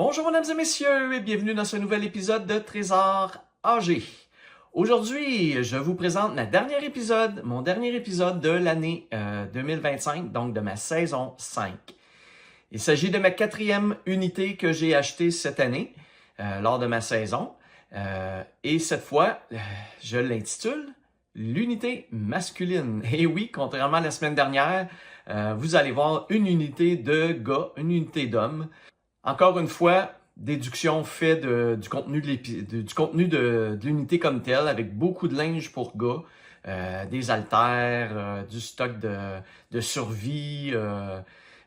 Bonjour mesdames et messieurs et bienvenue dans ce nouvel épisode de Trésor AG. Aujourd'hui, je vous présente mon dernier épisode de l'année 2025, donc de ma saison 5. Il s'agit de ma 4e unité que j'ai achetée cette année lors de ma saison. Et cette fois, je l'intitule l'unité masculine. Et oui, contrairement à la semaine dernière, vous allez voir une unité de gars, une unité d'hommes. Encore une fois, déduction faite du contenu de l'unité comme tel, avec beaucoup de linge pour gars, des haltères, du stock de survie,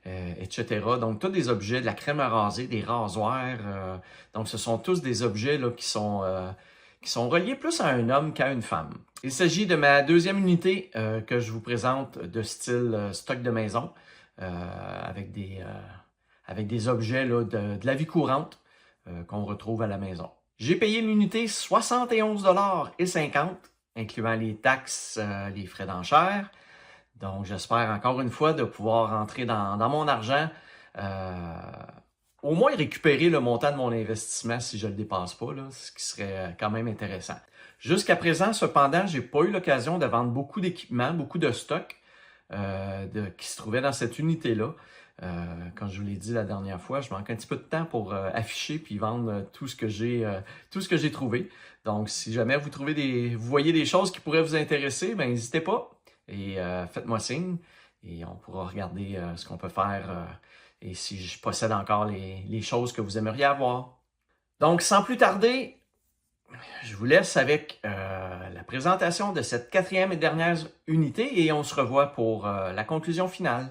etc. Donc, tous des objets, de la crème à raser, des rasoirs. Donc, ce sont tous des objets là, qui sont reliés plus à un homme qu'à une femme. Il s'agit de ma deuxième unité que je vous présente de style stock de maison, avec des objets là, de la vie courante qu'on retrouve à la maison. J'ai payé l'unité 71,50 $, incluant les taxes, les frais d'enchère. Donc, j'espère encore une fois de pouvoir rentrer dans mon argent, au moins récupérer le montant de mon investissement si je ne le dépasse pas, là, ce qui serait quand même intéressant. Jusqu'à présent, cependant, j'ai pas eu l'occasion de vendre beaucoup d'équipements, beaucoup de stocks qui se trouvaient dans cette unité-là. Comme je vous l'ai dit la dernière fois, je manque un petit peu de temps pour afficher puis vendre tout ce que j'ai trouvé. Donc, si jamais vous voyez des choses qui pourraient vous intéresser, ben n'hésitez pas et faites-moi signe et on pourra regarder ce qu'on peut faire et si je possède encore les choses que vous aimeriez avoir. Donc, sans plus tarder, je vous laisse avec la présentation de cette 4e et dernière unité et on se revoit pour la conclusion finale.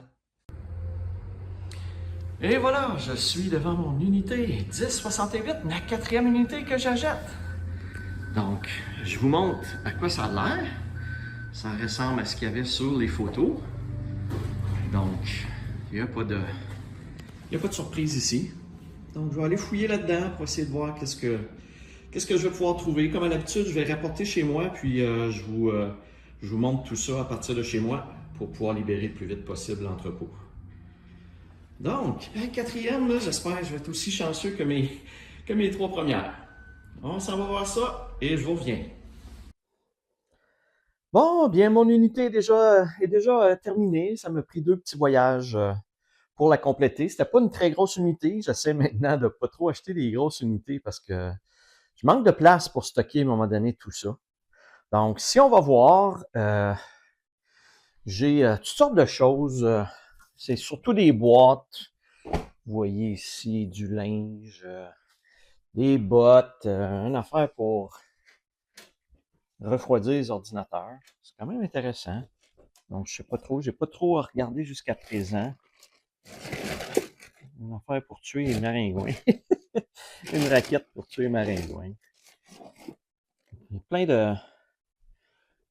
Et voilà, je suis devant mon unité 1068, ma 4e unité que j'achète. Donc, je vous montre à quoi ça a l'air. Ça ressemble à ce qu'il y avait sur les photos. Donc, il n'y a pas de surprise ici. Donc, je vais aller fouiller là-dedans pour essayer de voir qu'est-ce que je vais pouvoir trouver. Comme à l'habitude, je vais rapporter chez moi, puis je vous montre tout ça à partir de chez moi pour pouvoir libérer le plus vite possible l'entrepôt. Donc, la 4e, j'espère que je vais être aussi chanceux que mes 3 premières. On s'en va voir ça et je vous reviens. Bon, bien, mon unité est déjà terminée. Ça m'a pris 2 petits voyages pour la compléter. C'était pas une très grosse unité. J'essaie maintenant de pas trop acheter des grosses unités parce que je manque de place pour stocker à un moment donné tout ça. Donc, si on va voir, j'ai toutes sortes de choses. C'est surtout des boîtes. Vous voyez ici du linge, des bottes, une affaire pour refroidir les ordinateurs. C'est quand même intéressant. Donc, je sais pas trop, j'ai pas trop regardé jusqu'à présent. Une affaire pour tuer les maringouins. Une raquette pour tuer les maringouins. Il y a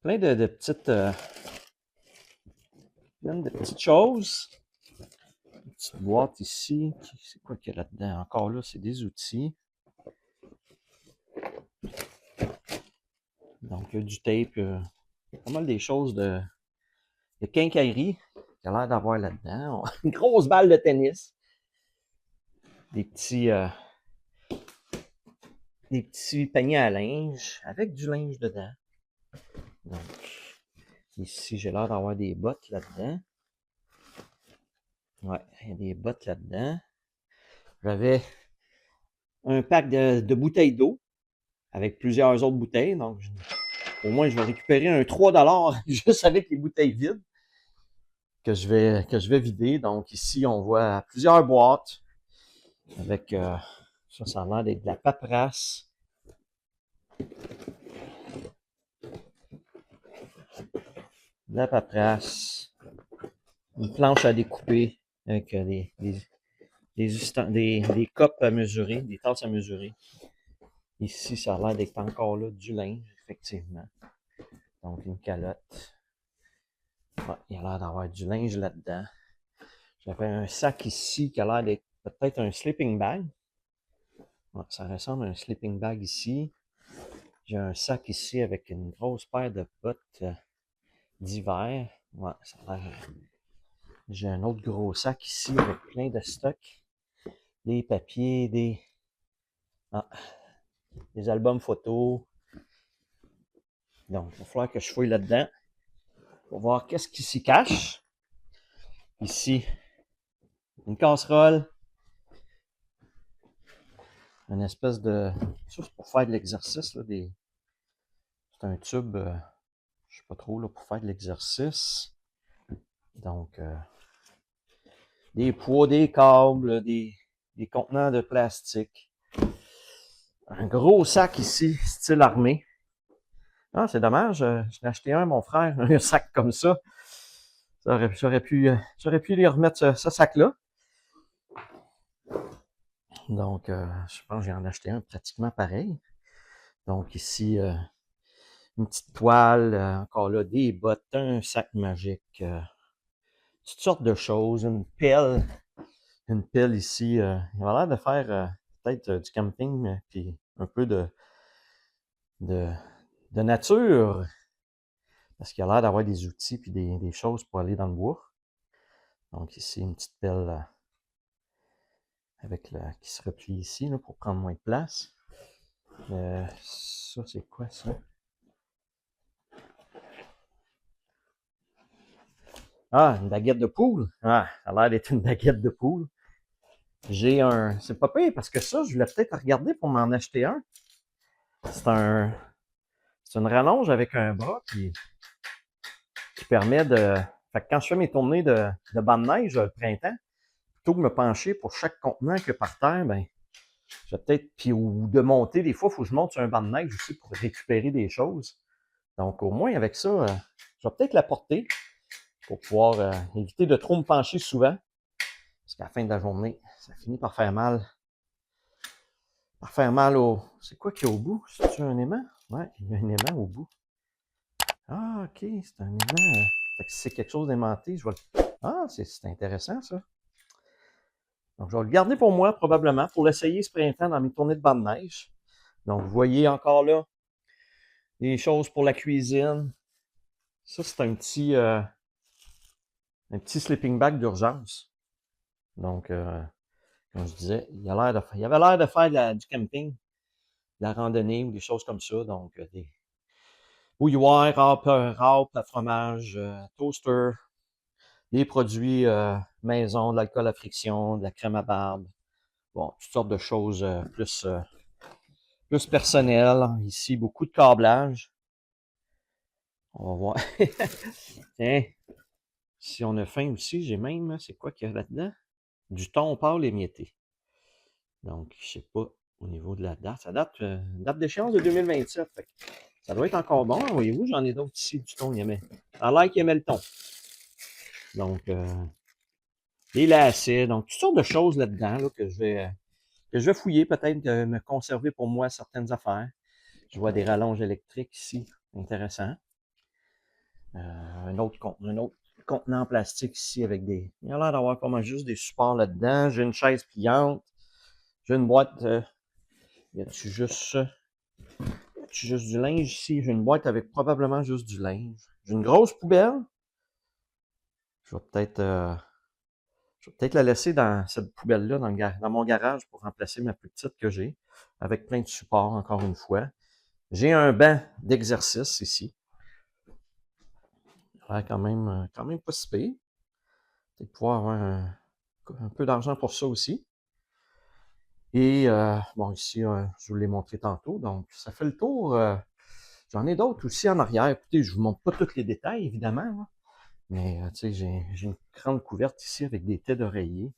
plein de petites choses. Une petite boîte ici. C'est quoi qu'il y a là-dedans? Encore là, c'est des outils. Donc, il y a du tape. Pas mal des choses de quincaillerie qu'il y a l'air d'avoir là-dedans. Une grosse balle de tennis. Des petits paniers à linge avec du linge dedans. Donc, ici, j'ai l'air d'avoir des bottes là-dedans. Ouais, il y a des bottes là-dedans. J'avais un pack de bouteilles d'eau avec plusieurs autres bouteilles. Donc, au moins, je vais récupérer un 3 $ juste avec les bouteilles vides que je vais vider. Donc, ici, on voit plusieurs boîtes avec, ça a l'air d'être de la paperasse. De la paperasse. Une planche à découper avec des copes à mesurer, des tasses à mesurer. Ici, ça a l'air d'être encore là du linge, effectivement. Donc, une calotte. Ouais, il y a l'air d'avoir du linge là-dedans. J'avais un sac ici qui a l'air d'être peut-être un sleeping bag. Ouais, ça ressemble à un sleeping bag ici. J'ai un sac ici avec une grosse paire de bottes d'hiver. Ouais, ça a l'air. J'ai un autre gros sac ici avec plein de stocks. Des papiers, Ah, des albums photos. Donc, il va falloir que je fouille là-dedans pour voir qu'est-ce qui s'y cache. Ici, une casserole, une espèce de... Ça, c'est pour faire de l'exercice, là, c'est un tube, je sais pas trop, là, pour faire de l'exercice. Donc, des poids, des câbles, des contenants de plastique. Un gros sac ici, style armée. Ah, c'est dommage, j'en ai acheté un, mon frère, un sac comme ça. J'aurais pu lui remettre ce sac-là. Donc, je pense que j'en ai acheté un pratiquement pareil. Donc, ici, une petite toile, encore là, des bottes, un sac magique, toutes sortes de choses, une pelle ici. Il a l'air de faire peut-être du camping, puis un peu de, de nature, parce qu'il a l'air d'avoir des outils puis des choses pour aller dans le bois. Donc ici, une petite pelle qui se replie ici là, pour prendre moins de place. Ça, c'est quoi ça? Ah, une baguette de poule. Ah, ça a l'air d'être une baguette de poule. J'ai un... C'est pas pire parce que ça, je voulais peut-être regarder pour m'en acheter un. C'est un... C'est une rallonge avec un bras qui permet de... Fait que quand je fais mes tournées de banc de neige le printemps, plutôt que de me pencher pour chaque contenant que par terre, ben, je vais peut-être... Puis ou de monter, des fois, il faut que je monte sur un banc de neige aussi pour récupérer des choses. Donc au moins avec ça, je vais peut-être la porter pour pouvoir éviter de trop me pencher souvent. Parce qu'à la fin de la journée, ça finit par faire mal. Par faire mal au... C'est quoi qu'il y a au bout? C'est-tu un aimant? Ouais, il y a un aimant au bout. Ah, ok, c'est un aimant. Fait que si c'est quelque chose d'aimanté, je vais le... Ah, c'est intéressant, ça. Donc, je vais le garder pour moi, probablement, pour l'essayer ce printemps dans mes tournées de banc de neige. Donc, vous voyez encore là, des choses pour la cuisine. Ça, c'est un petit sleeping bag d'urgence. Donc, comme je disais, il avait l'air de faire du camping, de la randonnée ou des choses comme ça. Donc, des bouilloires, râpes à fromage, toaster, des produits maison, de l'alcool à friction, de la crème à barbe. Bon, toutes sortes de choses plus personnelles. Ici, beaucoup de câblage. On va voir. Tiens, si on a faim aussi, j'ai même, c'est quoi qu'il y a là-dedans? Du thon pâle émietté. Donc, je sais pas au niveau de la date. Ça date, date d'échéance de 2027. Fait que ça doit être encore bon. Voyez-vous, j'en ai d'autres ici, du thon. Il aimait. Ça a l'air qu'il aimait le thon. Donc, des lacets. Donc, toutes sortes de choses là-dedans là, que je vais fouiller, peut-être me conserver pour moi certaines affaires. Je vois des rallonges électriques ici. Intéressant. Un autre contenant en plastique ici avec des... Il y a l'air d'avoir pas mal juste des supports là-dedans. J'ai une chaise pliante. J'ai une boîte... y a-tu juste du linge ici? J'ai une boîte avec probablement juste du linge. J'ai une grosse poubelle. Je vais peut-être la laisser dans cette poubelle-là, dans mon garage pour remplacer ma plus petite que j'ai, avec plein de supports, encore une fois. J'ai un banc d'exercice ici. Il a l'air quand même pas si pire. Peut-être pouvoir avoir un peu d'argent pour ça aussi. Et bon, ici, je vous l'ai montré tantôt, donc ça fait le tour. J'en ai d'autres aussi en arrière. Écoutez, je vous montre pas tous les détails, évidemment, là. Mais tu sais, j'ai une grande couverte ici avec des têtes d'oreiller.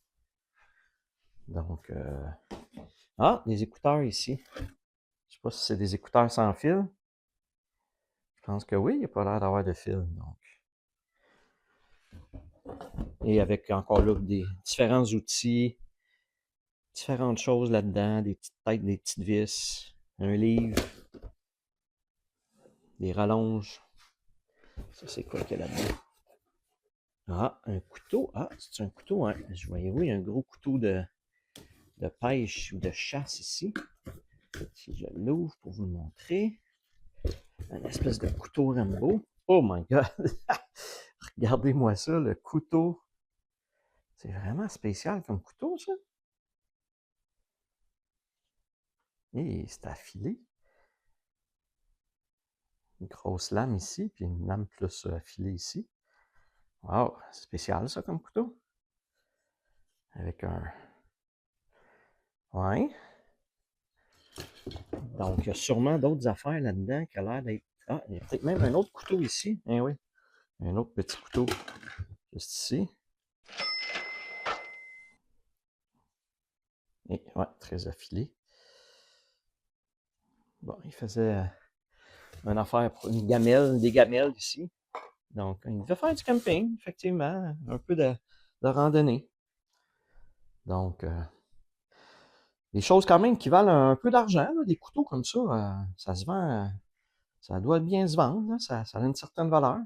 Donc, ah, des écouteurs ici. Je sais pas si c'est des écouteurs sans fil. Je pense que oui, il n'y a pas l'air d'avoir de fil. Donc. Et avec encore là des différents outils, différentes choses là-dedans, des petites têtes, des petites vis, un livre, des rallonges. Ça, c'est quoi qu'il y a là-dedans? Ah, un couteau. Ah, c'est un couteau, hein? Voyez-vous, il y a un gros couteau de pêche ou de chasse ici. Si je l'ouvre pour vous le montrer. Un espèce de couteau Rambo. Oh my God! Regardez-moi ça, le couteau. C'est vraiment spécial comme couteau, ça. Et c'est affilé. Une grosse lame ici, puis une lame plus affilée ici. Wow, c'est spécial ça comme couteau. Avec un... Ouais. Donc, il y a sûrement d'autres affaires là-dedans qui a l'air d'être... Ah, il y a peut-être même un autre couteau ici. Eh oui, un autre petit couteau juste ici. Et ouais, très affilé. Bon, il faisait une affaire pour une gamelle, des gamelles ici. Donc, il devait faire du camping, effectivement, un peu de randonnée. Donc, des choses quand même qui valent un peu d'argent, des couteaux comme ça, ça se vend, ça doit bien se vendre, ça a une certaine valeur.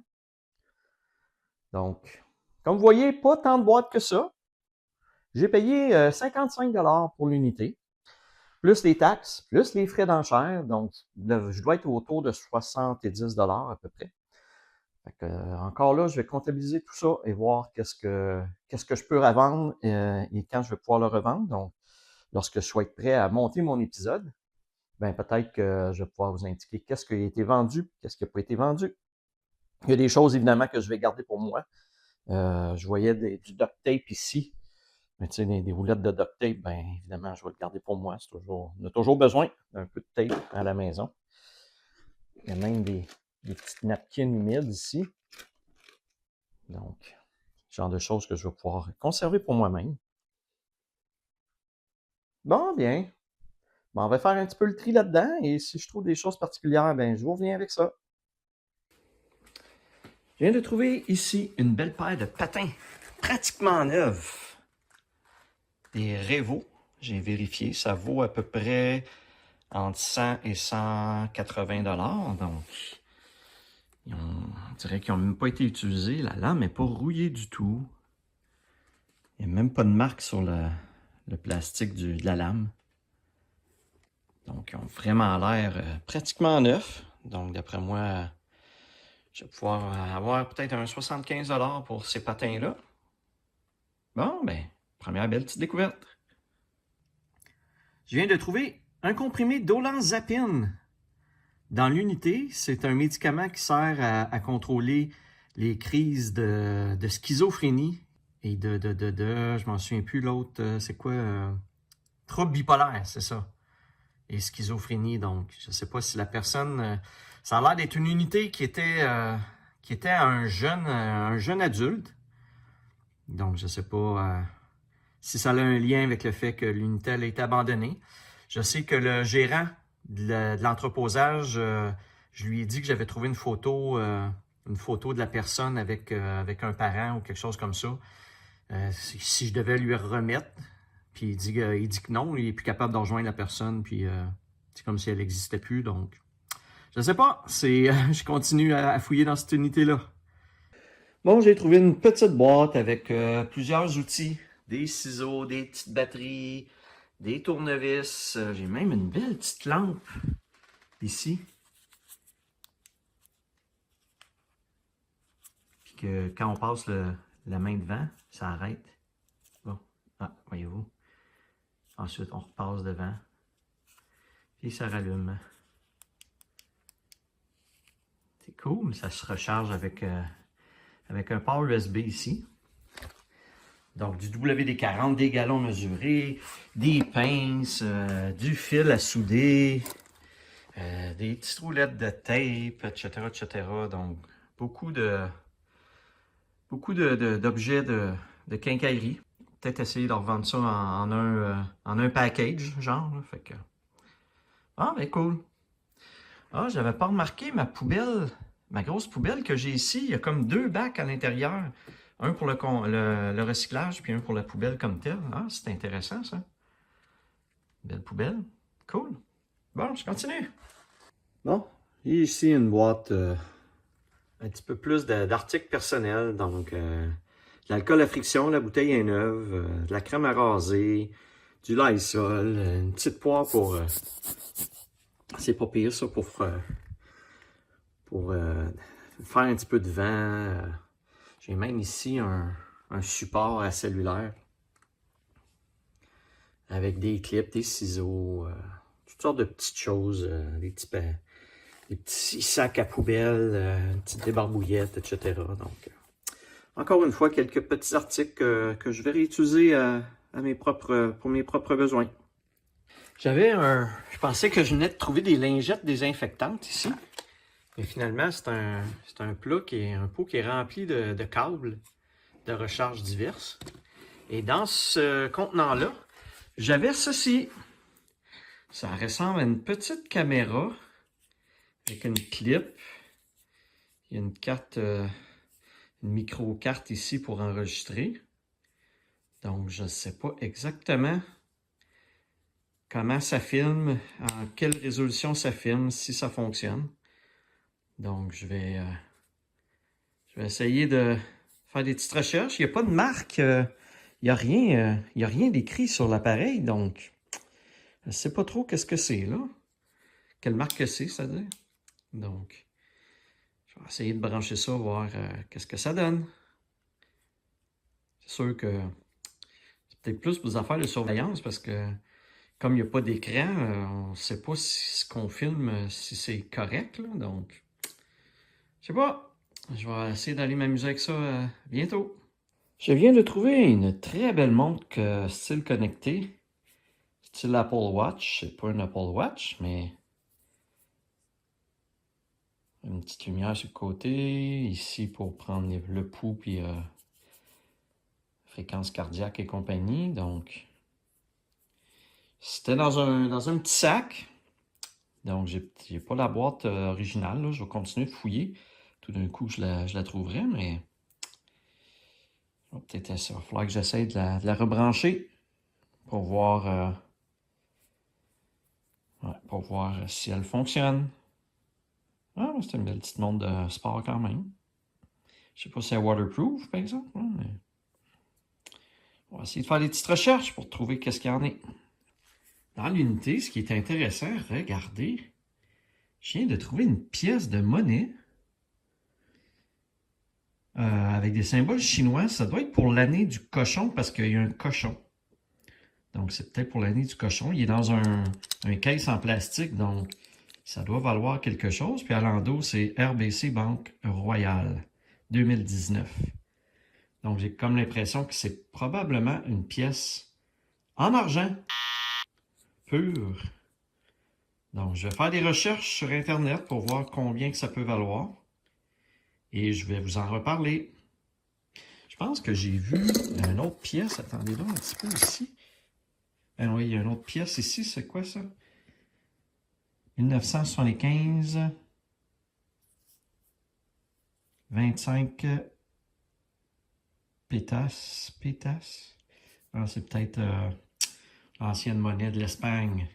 Donc, comme vous voyez, pas tant de boîtes que ça. J'ai payé 55 $ pour l'unité, plus les taxes, plus les frais d'enchère. Donc, je dois être autour de 70 $ à peu près. Fait que, encore là, je vais comptabiliser tout ça et voir qu'est-ce que je peux revendre et quand je vais pouvoir le revendre. Donc, lorsque je sois prêt à monter mon épisode, ben peut-être que je vais pouvoir vous indiquer qu'est-ce qui a été vendu, qu'est-ce qui n'a pas été vendu. Il y a des choses, évidemment, que je vais garder pour moi. Je voyais du duct tape ici. Mais tu sais, des roulettes de duct tape, ben évidemment, je vais le garder pour moi. On a toujours besoin d'un peu de tape à la maison. Il y a même des petites napkins humides ici. Donc, genre de choses que je vais pouvoir conserver pour moi-même. Bon, bien. Bon, on va faire un petit peu le tri là-dedans et si je trouve des choses particulières, ben je vous reviens avec ça. Je viens de trouver ici une belle paire de patins pratiquement neufs. Des Revo, j'ai vérifié, ça vaut à peu près entre 100 et 180 $. Donc, on dirait qu'ils n'ont même pas été utilisés. La lame n'est pas rouillée du tout. Il n'y a même pas de marque sur le plastique de la lame. Donc, ils ont vraiment l'air pratiquement neufs. Donc, d'après moi, je vais pouvoir avoir peut-être un 75 $ pour ces patins-là. Bon, ben, première belle petite découverte. Je viens de trouver un comprimé d'olanzapine. Dans l'unité, c'est un médicament qui sert à contrôler les crises de schizophrénie et je m'en souviens plus l'autre, c'est quoi? Trouble bipolaire, c'est ça. Et schizophrénie, donc, je ne sais pas si la personne... ça a l'air d'être une unité qui était un jeune adulte. Donc, je ne sais pas si ça a un lien avec le fait que l'unité a été abandonnée. Je sais que le gérant de l'entreposage, je lui ai dit que j'avais trouvé une photo de la personne avec un parent ou quelque chose comme ça. Si je devais lui remettre, puis il dit que non, il est plus capable de rejoindre la personne, puis c'est comme si elle n'existait plus, donc je sais pas, je continue à fouiller dans cette unité-là. Bon, j'ai trouvé une petite boîte avec plusieurs outils, des ciseaux, des petites batteries, des tournevis. J'ai même une belle petite lampe ici. Puis que quand on passe la main devant, ça arrête. Bon, ah, voyez-vous. Ensuite, on repasse devant. Puis ça rallume. C'est cool, ça se recharge avec un port USB ici. Donc, du WD-40, des galons mesurés, des pinces, du fil à souder, des petites roulettes de tape, etc., etc. Donc, beaucoup d'objets de quincaillerie. Peut-être essayer de revendre ça en un package, genre. Là. Fait que... Ah, ben cool. Ah, j'avais pas remarqué ma poubelle, ma grosse poubelle que j'ai ici. Il y a comme deux bacs à l'intérieur. Un pour le recyclage, puis un pour la poubelle comme telle. Ah, c'est intéressant, ça. Belle poubelle. Cool. Bon, je continue. Bon, ici une boîte un petit peu plus d'articles personnels. Donc, de l'alcool à friction, la bouteille est neuve, de la crème à raser, du Lysol, une petite poire pour... c'est pas pire, ça, pour faire un petit peu de vent. J'ai même ici un support à cellulaire avec des clips, des ciseaux, toutes sortes de petites choses, des petits sacs à poubelle, une petite débarbouillette, etc. Donc, encore une fois, quelques petits articles que je vais réutiliser pour mes propres besoins. Je pensais que je venais de trouver des lingettes désinfectantes ici. Mais finalement, c'est un pot qui est rempli de câbles de recharge diverses. Et dans ce contenant-là, j'avais ceci. Ça ressemble à une petite caméra avec une clip. Il y a une carte, une micro-carte ici pour enregistrer. Donc, je ne sais pas exactement comment ça filme, en quelle résolution ça filme, si ça fonctionne. Donc, je vais essayer de faire des petites recherches. Il n'y a pas de marque, il n'y a rien d'écrit sur l'appareil, donc je ne sais pas trop qu'est-ce que c'est là. Quelle marque que c'est, c'est-à-dire. Donc, je vais essayer de brancher ça, voir qu'est-ce que ça donne. C'est sûr que c'est peut-être plus pour des affaires de surveillance parce que comme il n'y a pas d'écran, on ne sait pas si ce qu'on filme, si c'est correct. Là, donc, je sais pas. Je vais essayer d'aller m'amuser avec ça bientôt. Je viens de trouver une très belle montre style connecté, style Apple Watch. C'est pas un Apple Watch, mais une petite lumière sur le côté, ici pour prendre le pouls puis fréquence cardiaque et compagnie. Donc, c'était dans un petit sac. Donc, j'ai pas la boîte originale. Là. Je vais continuer de fouiller. Tout d'un coup, je la trouverai, mais peut-être ça va falloir que j'essaie de la rebrancher pour voir, pour voir si elle fonctionne. Ah, c'est une belle petite montre de sport quand même. Je sais pas si c'est waterproof, par exemple. Mais on va essayer de faire des petites recherches pour trouver qu'est-ce qu'il y en a. Dans l'unité, ce qui est intéressant, regardez, je viens de trouver une pièce de monnaie avec des symboles chinois. Ça doit être pour l'année du cochon parce qu'il y a un cochon. Donc, c'est peut-être pour l'année du cochon. Il est dans un caisse en plastique, donc ça doit valoir quelque chose. Puis à l'endos, c'est RBC Banque Royale 2019. Donc, j'ai comme l'impression que c'est probablement une pièce en argent pur. Donc, je vais faire des recherches sur Internet pour voir combien que ça peut valoir. Et je vais vous en reparler. Je pense que j'ai vu une autre pièce. Attendez là un petit peu ici. Ah oui, il y a une autre pièce ici. C'est quoi ça? 1975. 25 pétasses. Pétasses? Ah, c'est peut-être l'ancienne monnaie de l'Espagne.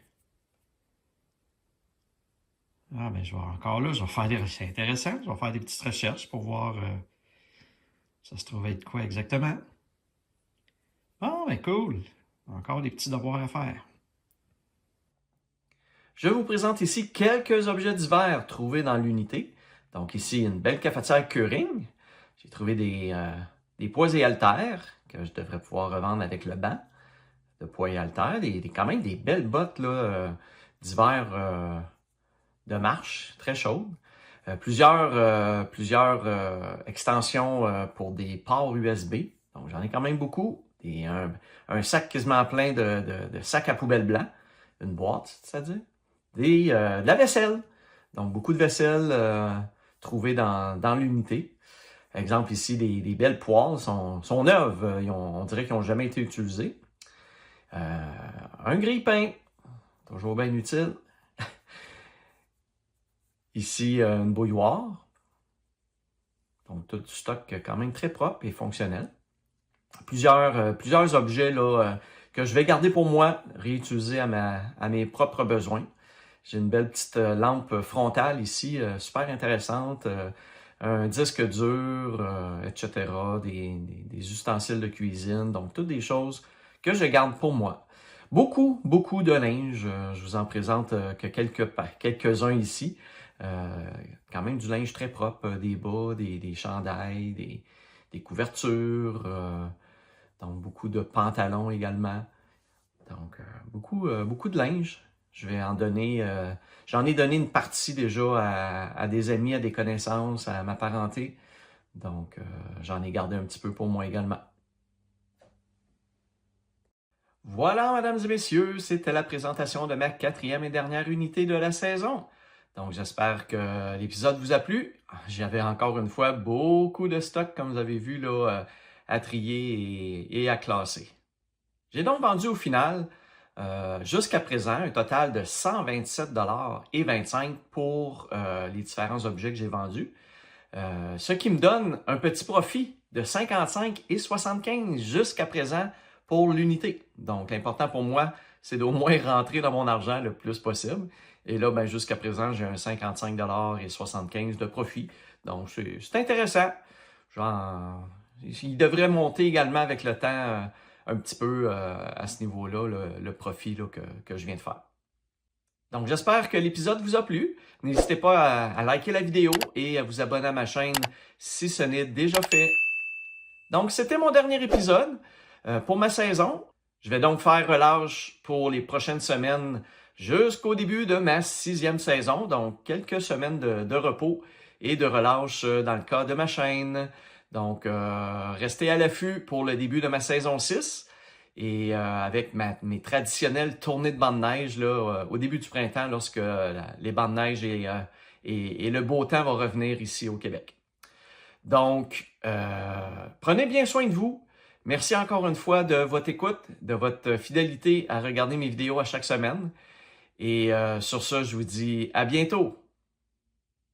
Ah, ben, encore là, je vais faire des recherches. C'est intéressant. Je vais faire des petites recherches pour voir ça se trouve être quoi exactement. Ah, ben, cool. Encore des petits devoirs à faire. Je vous présente ici quelques objets divers trouvés dans l'unité. Donc ici, une belle cafetière Keurig. J'ai trouvé des poids et haltères que je devrais pouvoir revendre avec le banc de poids et haltères. Quand même des belles bottes là, d'hiver de marche, très chaudes. Plusieurs extensions pour des ports USB. Donc j'en ai quand même beaucoup. Un sac quasiment plein de sacs à poubelle blanc. Une boîte, c'est-à-dire. De la vaisselle. Donc beaucoup de vaisselle trouvée dans l'unité. Exemple ici, des belles poêles sont neuves. On dirait qu'ils n'ont jamais été utilisées. Un grille-pain. Toujours bien utile. Ici, une bouilloire. Donc, tout du stock quand même très propre et fonctionnel. Plusieurs objets là, que je vais garder pour moi, réutiliser à mes propres besoins. J'ai une belle petite lampe frontale ici, super intéressante. Un disque dur, etc. Des ustensiles de cuisine. Donc, toutes des choses que je garde pour moi. Beaucoup de linge. Je vous en présente que quelques-uns ici. Quand même du linge très propre, des bas, des chandails, des couvertures, donc beaucoup de pantalons également. Donc beaucoup de linge Je vais en donner, j'en ai donné une partie déjà à des amis, à des connaissances, à ma parenté. Donc, j'en ai gardé un petit peu pour moi également. Voilà, mesdames et messieurs, c'était la présentation de ma 4e et dernière unité de la saison. Donc, j'espère que l'épisode vous a plu. J'avais encore une fois beaucoup de stock, comme vous avez vu, là, à trier et à classer. J'ai donc vendu au final, jusqu'à présent, un total de 127,25 $ pour les différents objets que j'ai vendus. Ce qui me donne un petit profit de 55,75 $ jusqu'à présent pour l'unité. Donc, l'important pour moi, c'est d'au moins rentrer dans mon argent le plus possible. Et là, ben, jusqu'à présent, j'ai un 55,75 $ de profit. Donc, c'est intéressant. Genre, il devrait monter également avec le temps un petit peu à ce niveau-là, le profit là, que je viens de faire. Donc, j'espère que l'épisode vous a plu. N'hésitez pas à liker la vidéo et à vous abonner à ma chaîne si ce n'est déjà fait. Donc, c'était mon dernier épisode pour ma saison. Je vais donc faire relâche pour les prochaines semaines jusqu'au début de ma 6e saison. Donc, quelques semaines de repos et de relâche dans le cas de ma chaîne. Donc, restez à l'affût pour le début de ma saison 6. Et avec mes traditionnelles tournées de bancs de neige là, au début du printemps, lorsque les bancs de neige et le beau temps vont revenir ici au Québec. Donc, prenez bien soin de vous. Merci encore une fois de votre écoute, de votre fidélité à regarder mes vidéos à chaque semaine. Et sur ça, je vous dis à bientôt.